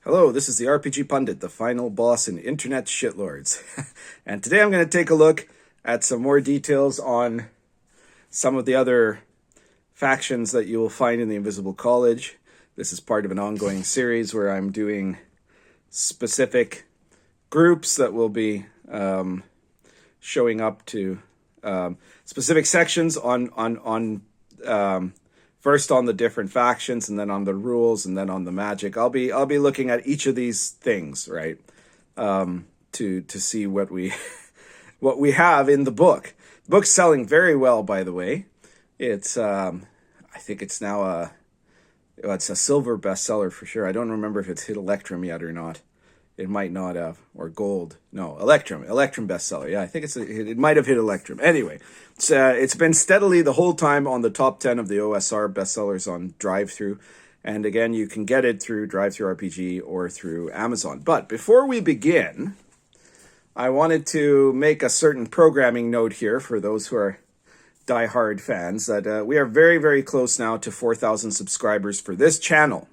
Hello, this is the RPG Pundit, the final boss in Internet Shitlords. And today I'm going to take a look at some more details on some of the other factions that you will find in the Invisible College. This is part of an ongoing series where I'm doing specific groups that will be showing up to specific sections on first on the different factions, and then on the rules, and then on the magic. I'll be looking at each of these things, right, to see what we what we have in the book. The book's selling very well, by the way. It's I think it's now it's a silver bestseller for sure. I don't remember if it's hit Electrum yet or not. It might not have, or gold. No, Electrum bestseller. Yeah, I think it might have hit Electrum. Anyway, it's been steadily the whole time on the top 10 of the OSR bestsellers on Drive-Thru. And again, you can get it through Drive-Thru RPG or through Amazon. But before we begin, I wanted to make a certain programming note here for those who are diehard fans that we are very, very close now to 4,000 subscribers for this channel.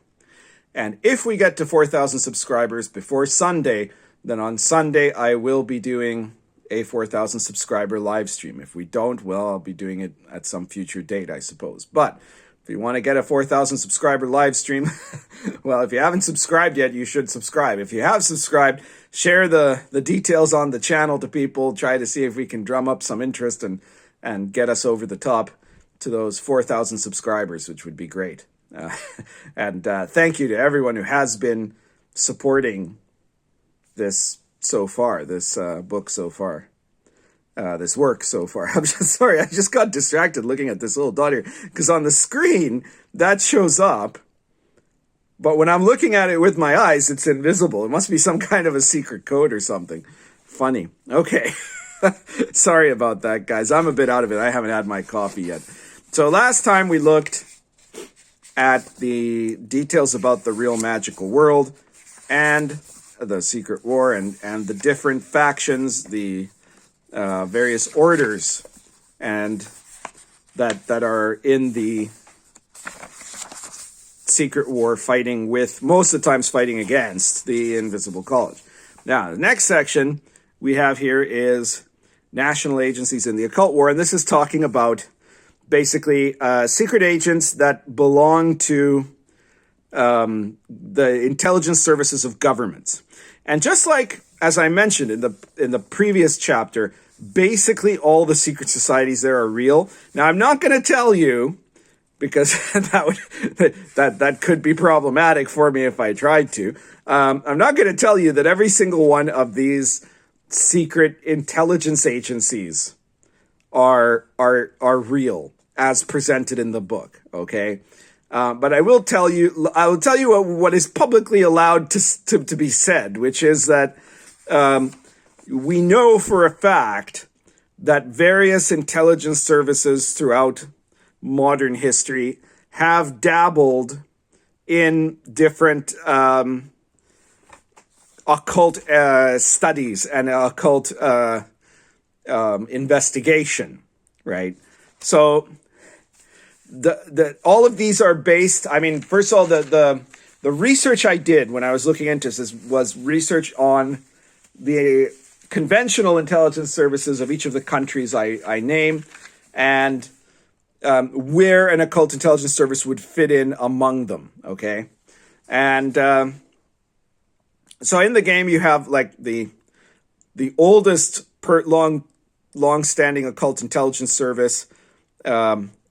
And if we get to 4,000 subscribers before Sunday, then on Sunday I will be doing a 4,000 subscriber live stream. If we don't, well, I'll be doing it at some future date, I suppose. But if you want to get a 4,000 subscriber live stream, well, if you haven't subscribed yet, you should subscribe. If you have subscribed, share the details on the channel to people. Try to see if we can drum up some interest and get us over the top to those 4,000 subscribers, which would be great. And thank you to everyone who has been supporting this so far, this book so far, this work so far. I'm just sorry, I just got distracted looking at this little dot here, because on the screen that shows up, but when I'm looking at it with my eyes, it's invisible. It must be some kind of a secret code or something. Funny. Okay. Sorry about that, guys. I'm a bit out of it. I haven't had my coffee yet. So last time we looked at the details about the real magical world and the secret war and the different factions, the various orders and that are in the secret war, fighting with, most of the times fighting against, the Invisible College. Now, the next section we have here is national agencies in the occult war, and this is talking about basically secret agents that belong to the intelligence services of governments. And just like, as I mentioned in the previous chapter, basically all the secret societies there are real. Now, I'm not going to tell you, because that could be problematic for me if I tried to. I'm not going to tell you that every single one of these secret intelligence agencies are real as presented in the book, okay? But I will tell you what is publicly allowed to be said, which is that we know for a fact that various intelligence services throughout modern history have dabbled in different occult studies and occult investigation, right? So all of these are based, I mean, first of all, the research I did when I was looking into this was research on the conventional intelligence services of each of the countries I name, and where an occult intelligence service would fit in among them, okay? And so in the game you have like the oldest long-standing occult intelligence service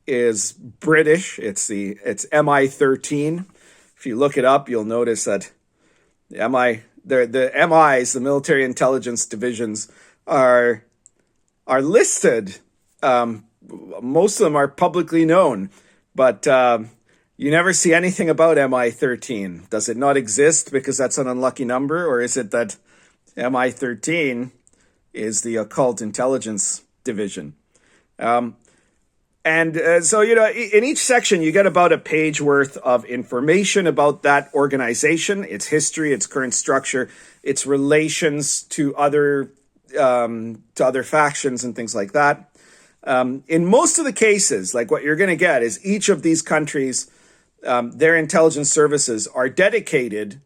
is British. It's MI13. If you look it up, you'll notice that the MIs, the military intelligence divisions, are listed. Most of them are publicly known, but you never see anything about MI13. Does it not exist because that's an unlucky number, or is it that MI13 is the occult intelligence division? So, you know, in each section, you get about a page worth of information about that organization, its history, its current structure, its relations to other factions and things like that. In most of the cases, like what you're going to get is each of these countries, their intelligence services are dedicated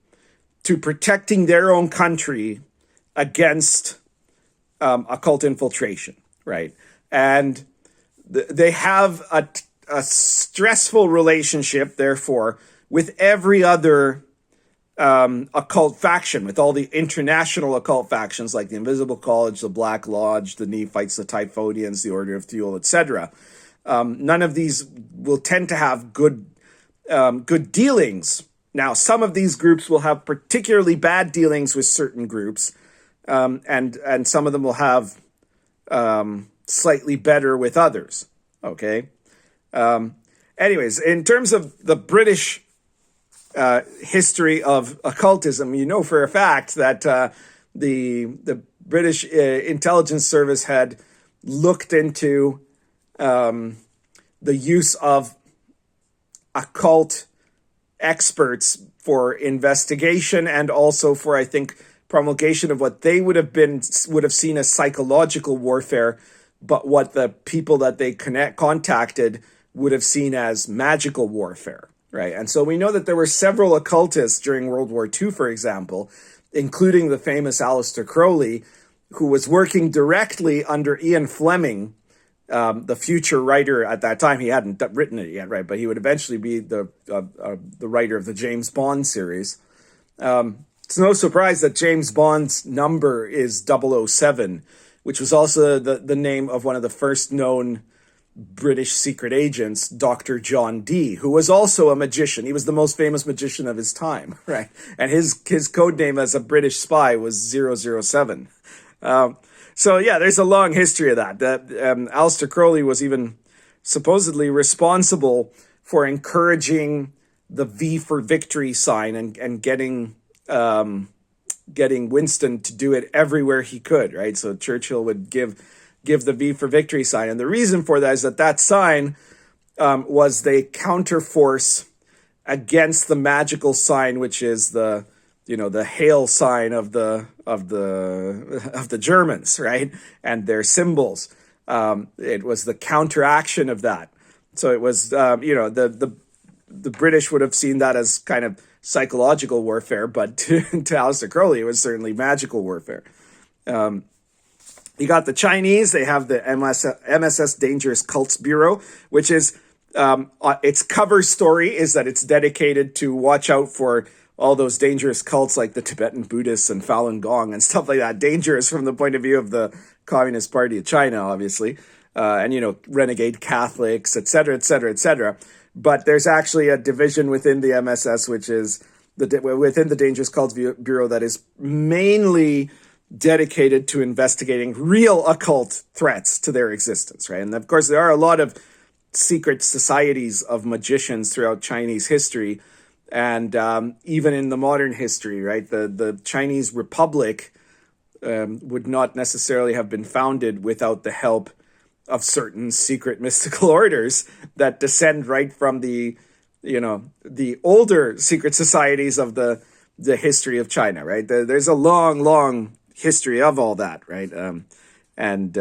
to protecting their own country against occult infiltration, right? And they have a stressful relationship, therefore, with every other occult faction, with all the international occult factions like the Invisible College, the Black Lodge, the Nephites, the Typhonians, the Order of Thule, etc. None of these will tend to have good dealings. Now, some of these groups will have particularly bad dealings with certain groups, and some of them will have slightly better with others. Okay. Anyways, in terms of the British history of occultism, you know for a fact that the British intelligence service had looked into the use of occult experts for investigation and also for, I think, promulgation of what they would have seen as psychological warfare, but what the people that they contacted would have seen as magical warfare, right? And so we know that there were several occultists during World War II, for example, including the famous Aleister Crowley, who was working directly under Ian Fleming, the future writer at that time. He hadn't written it yet, right? But he would eventually be the writer of the James Bond series. It's no surprise that James Bond's number is 007, which was also the name of one of the first known British secret agents, Dr. John Dee, who was also a magician. He was the most famous magician of his time, right? And his code name as a British spy was 007. So yeah, there's a long history of that. Aleister Crowley was even supposedly responsible for encouraging the V for Victory sign and getting Winston to do it everywhere he could, right? So Churchill would give the V for Victory sign. And the reason for that is that sign was the counterforce against the magical sign, which is the hail sign of the Germans, right? And their symbols. It was the counteraction of that. So it was, the British would have seen that as kind of psychological warfare, but to Aleister Crowley, it was certainly magical warfare. You got the Chinese. They have the MSS Dangerous Cults Bureau, which is its cover story is that it's dedicated to watch out for all those dangerous cults like the Tibetan Buddhists and Falun Gong and stuff like that. Dangerous from the point of view of the Communist Party of China, obviously, and renegade Catholics, etc., etc., etc. But there's actually a division within the MSS, which is within the Dangerous Cults Bureau, that is mainly dedicated to investigating real occult threats to their existence, right? And of course, there are a lot of secret societies of magicians throughout Chinese history, and even in the modern history, right? The Chinese Republic would not necessarily have been founded without the help of certain secret mystical orders that descend right from the older secret societies of the history of China, right? There's a long history of all that, right? And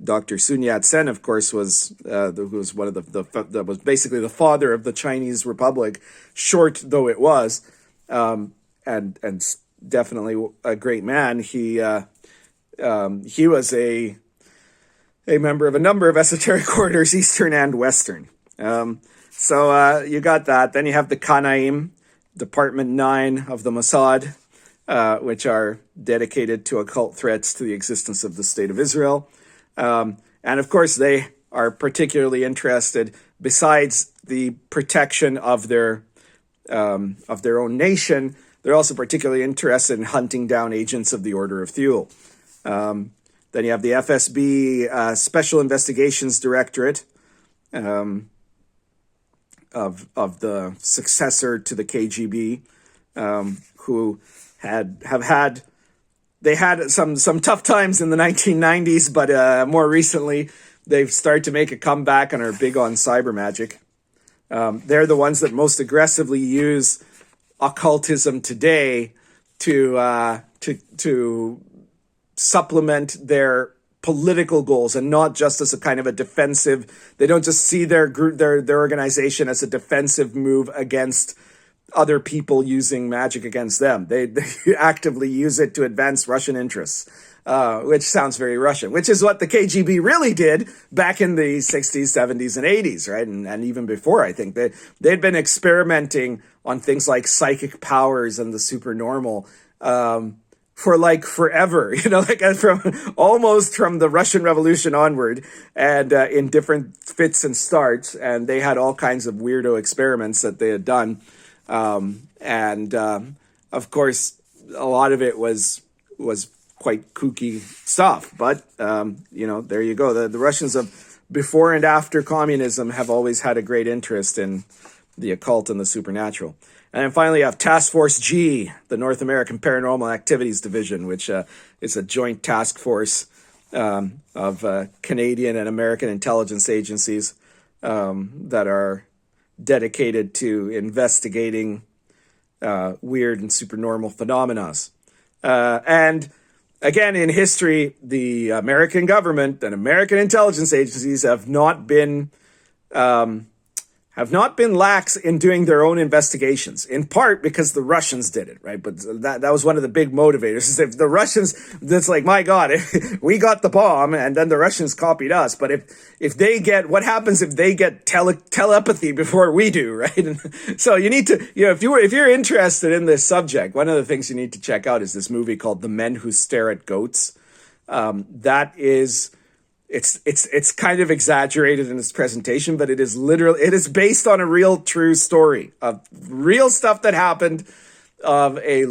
Dr. Sun Yat-sen, of course, was who was one of that was basically the father of the Chinese Republic, short though it was, and definitely a great man. He was a member of a number of esoteric orders, Eastern and Western. So you got that. Then you have the Kanaim, Department 9 of the Mossad, which are dedicated to occult threats to the existence of the State of Israel. And of course, they are particularly interested, besides the protection of their own nation, they're also particularly interested in hunting down agents of the Order of Thule. Then you have the FSB Special Investigations Directorate, of the successor to the KGB, who had some tough times in the 1990s, but more recently they've started to make a comeback and are big on cyber magic. They're the ones that most aggressively use occultism today to supplement their political goals, and not just as a kind of a defensive. They don't just see their group, their organization as a defensive move against other people using magic against them. They actively use it to advance Russian interests, which sounds very Russian, which is what the KGB really did back in the 60s, 70s, and 80s, right? And even before, I think. They'd been experimenting on things like psychic powers and the supernormal for like forever, like almost from the Russian Revolution onward, and in different fits and starts. And they had all kinds of weirdo experiments that they had done. Of course, a lot of it was quite kooky stuff. But, there you go. The Russians of before and after communism have always had a great interest in the occult and the supernatural. And then finally, you have Task Force G, the North American Paranormal Activities Division, which is a joint task force of Canadian and American intelligence agencies that are dedicated to investigating weird and supernormal phenomena. And again, in history, the American government and American intelligence agencies have not been lax in doing their own investigations, in part because the Russians did it, right? But that was one of the big motivators. If the Russians, that's like, my God, we got the bomb and then the Russians copied us. But if they get, what happens if they get telepathy before we do, right? And so you need to, if you're interested in this subject, one of the things you need to check out is this movie called The Men Who Stare at Goats. That is... It's kind of exaggerated in its presentation, but it is based on a real true story of real stuff that happened, of a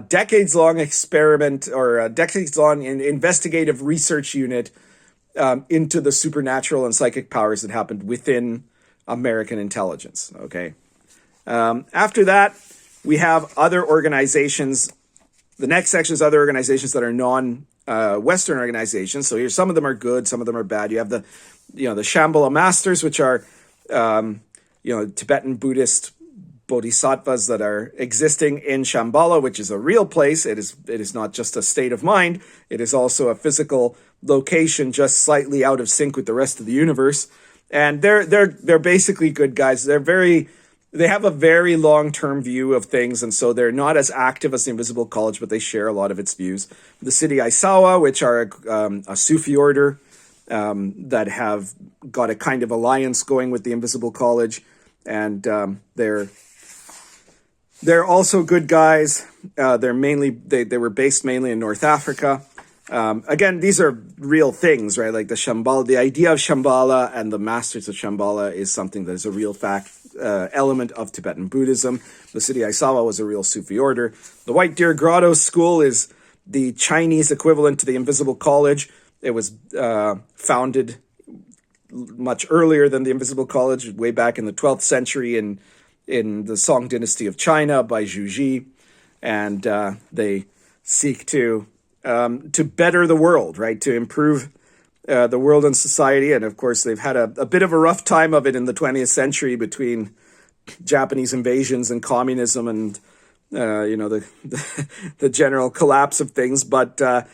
decades-long experiment or a decades-long investigative research unit into the supernatural and psychic powers that happened within American intelligence. Okay. After that, we have other organizations. The next section is other organizations that are Western organizations. So here, some of them are good, some of them are bad. You have the Shambhala Masters, which are, Tibetan Buddhist bodhisattvas that are existing in Shambhala, which is a real place. It is not just a state of mind. It is also a physical location, just slightly out of sync with the rest of the universe. And they're basically good guys. They have a very long-term view of things, and so they're not as active as the Invisible College, but they share a lot of its views. The Siddhi Aisawa, which are a Sufi order that have got a kind of alliance going with the Invisible College, and they're also good guys. They were based mainly in North Africa. Again, these are real things, right? Like the Shambhala, the idea of Shambhala and the Masters of Shambhala is something that is a real fact. Element of Tibetan Buddhism. The Siddhi Aisawa was a real Sufi order. The White Deer Grotto School is the Chinese equivalent to the Invisible College. It was founded much earlier than the Invisible College, way back in the 12th century in the Song dynasty of China by Zhu Ji. And they seek to better the world, right? To improve the world and society. And of course, they've had a bit of a rough time of it in the 20th century between Japanese invasions and communism and, the general collapse of things. But that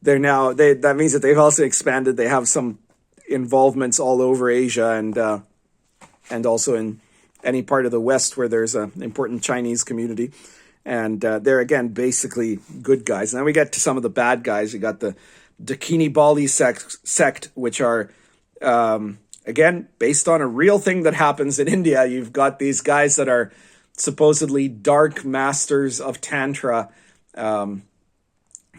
means that they've also expanded. They have some involvements all over Asia and also in any part of the West where there's an important Chinese community. And they're, again, basically good guys. And then we get to some of the bad guys. You got the Dikini Bali sect, which are, again, based on a real thing that happens in India. You've got these guys that are supposedly dark masters of Tantra,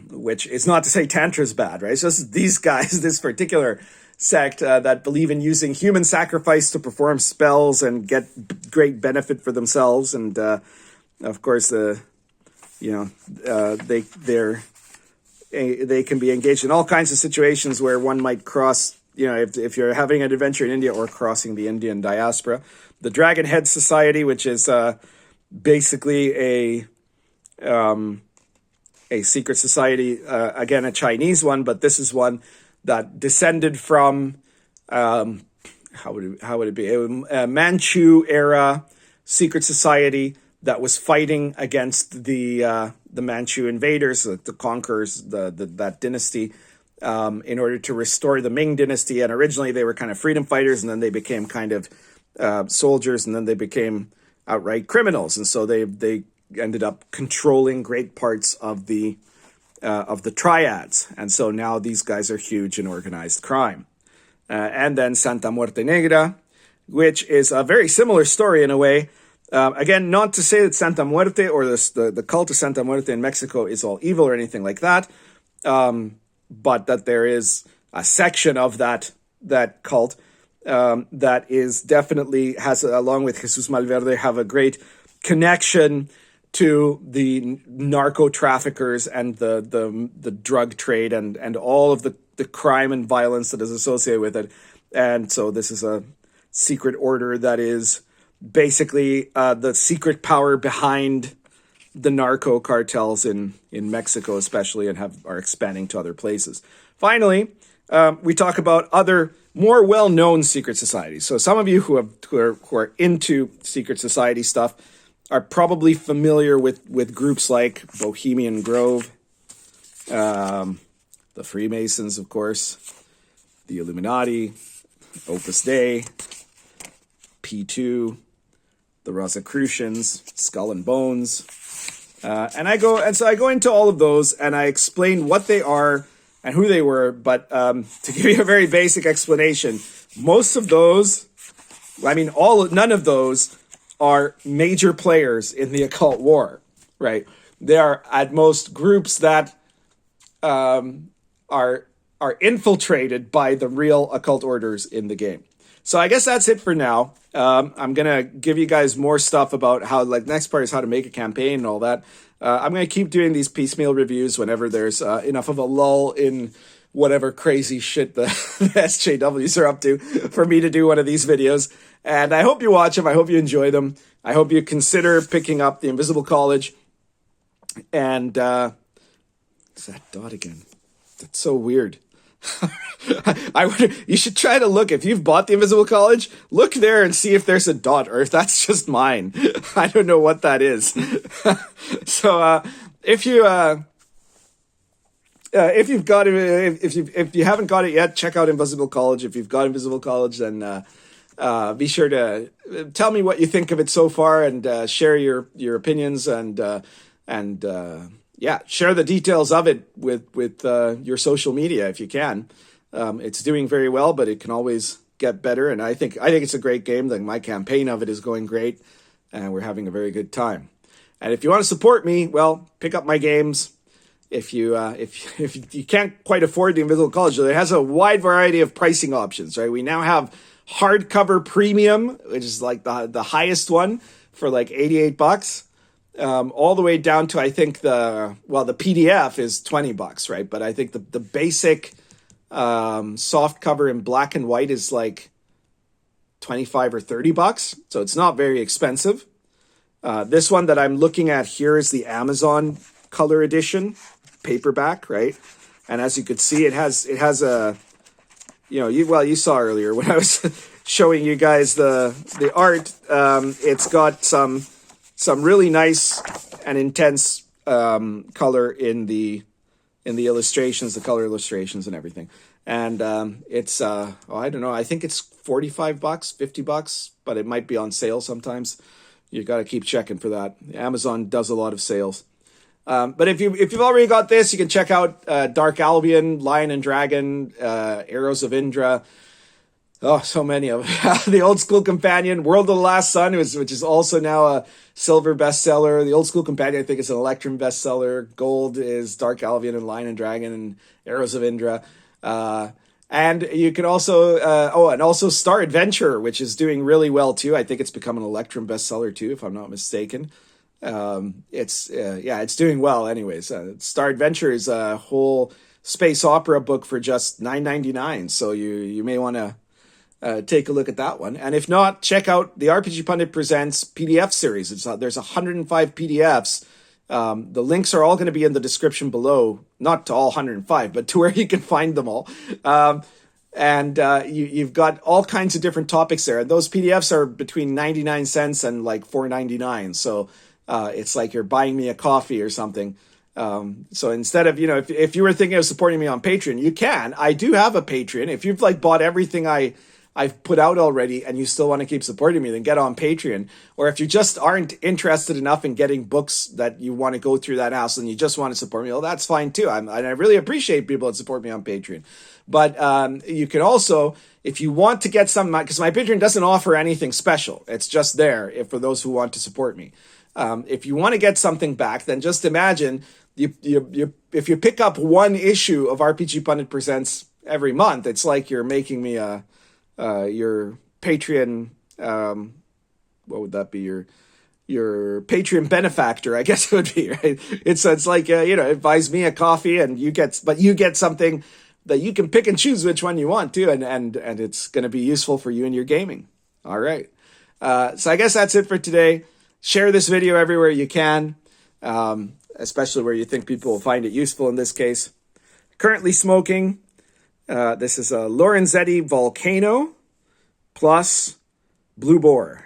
which is not to say Tantra is bad, right? So these guys, this particular sect that believe in using human sacrifice to perform spells and get great benefit for themselves. And, of course, they can be engaged in all kinds of situations where one might cross, if you're having an adventure in India or crossing the Indian diaspora. The Dragon Head Society, which is basically a secret society, again, a Chinese one, but this is one that descended from, how would it be? A Manchu era secret society that was fighting against the Manchu invaders, the conquerors, that dynasty, in order to restore the Ming dynasty. And originally they were kind of freedom fighters, and then they became kind of soldiers, and then they became outright criminals, and so they ended up controlling great parts of the triads, and so now these guys are huge in organized crime. And then Santa Muerte Negra, which is a very similar story in a way. Again, not to say that Santa Muerte or the cult of Santa Muerte in Mexico is all evil or anything like that, but that there is a section of that cult that is definitely has, along with Jesus Malverde, have a great connection to the narco traffickers and the drug trade and all of the crime and violence that is associated with it. And so this is a secret order that is basically the secret power behind the narco cartels in Mexico especially, and are expanding to other places. Finally, we talk about other more well-known secret societies. So some of you who are into secret society stuff are probably familiar with groups like Bohemian Grove, the Freemasons, of course, the Illuminati, Opus Dei, P2, the Rosicrucians, Skull and Bones, and so I go into all of those and I explain what they are and who they were. But to give you a very basic explanation, most of those, none of those are major players in the occult war, right? They are at most groups that are infiltrated by the real occult orders in the game. So I guess that's it for now. I'm going to give you guys more stuff about how, next part is how to make a campaign and all that. I'm going to keep doing these piecemeal reviews whenever there's enough of a lull in whatever crazy shit the SJWs are up to for me to do one of these videos. And I hope you watch them. I hope you enjoy them. I hope you consider picking up The Invisible College. And it's that dot again. That's so weird. You should try to look, if you've bought The Invisible College, look there and see if there's a dot or if that's just mine. I don't know what that is. So if you haven't got it yet, check out Invisible College. If you've got Invisible College, then be sure to tell me what you think of it so far, and share your opinions, and share the details of it with your social media if you can. It's doing very well, but it can always get better. And I think it's a great game. My campaign of it is going great, and we're having a very good time. And if you want to support me, well, pick up my games. If you can't quite afford The Invisible College, it has a wide variety of pricing options. Right, we now have hardcover premium, which is like the highest one for like $88. All the way down to, I think the PDF is $20, right? But I think the basic soft cover in black and white is like $25 or $30, so it's not very expensive. This one that I'm looking at here is the Amazon color edition paperback, right? And as you could see, it has a, you saw earlier when I was showing you guys the art. It's got some really nice and intense color in the illustrations, the color illustrations and everything. And it's I don't know, I think it's $45, $50, but it might be on sale sometimes. You got to keep checking for that. Amazon does a lot of sales. But if you've already got this, you can check out Dark Albion, Lion and Dragon, Arrows of Indra. Oh, so many of them. The Old School Companion, World of the Last Sun, which is also now a silver bestseller. The Old School Companion, I think, is an Electrum bestseller. Gold is Dark Albion and Lion and Dragon and Arrows of Indra. And you can also, and also Star Adventure, which is doing really well too. I think it's become an Electrum bestseller too, if I'm not mistaken. It's doing well anyways. Star Adventure is a whole space opera book for just $9.99. So you may want to take a look at that one. And if not, check out the RPG Pundit Presents PDF series. There's 105 PDFs. The links are all going to be in the description below, not to all 105, but to where you can find them all. You've got all kinds of different topics there. And those PDFs are between 99 cents and like $4.99. So it's like you're buying me a coffee or something. So instead of, if you were thinking of supporting me on Patreon, you can. I do have a Patreon. If you've bought everything I I've put out already and you still want to keep supporting me, then get on Patreon. Or if you just aren't interested enough in getting books that you want to go through that house and you just want to support me, well, that's fine too. I really appreciate people that support me on Patreon. But you can also, if you want to get some, because my Patreon doesn't offer anything special. It's just there for those who want to support me. If you want to get something back, then just imagine if you pick up one issue of RPG Pundit Presents every month, it's like you're making me your Patreon, what would that be? Your Patreon benefactor, I guess it would be, right? It's like, it buys me a coffee and you get something that you can pick and choose which one you want to, and it's going to be useful for you in your gaming. All right. So I guess that's it for today. Share this video everywhere you can, especially where you think people will find it useful in this case. Currently smoking. This is a Lorenzetti Volcano plus Blue Boar.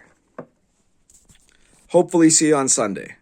Hopefully see you on Sunday.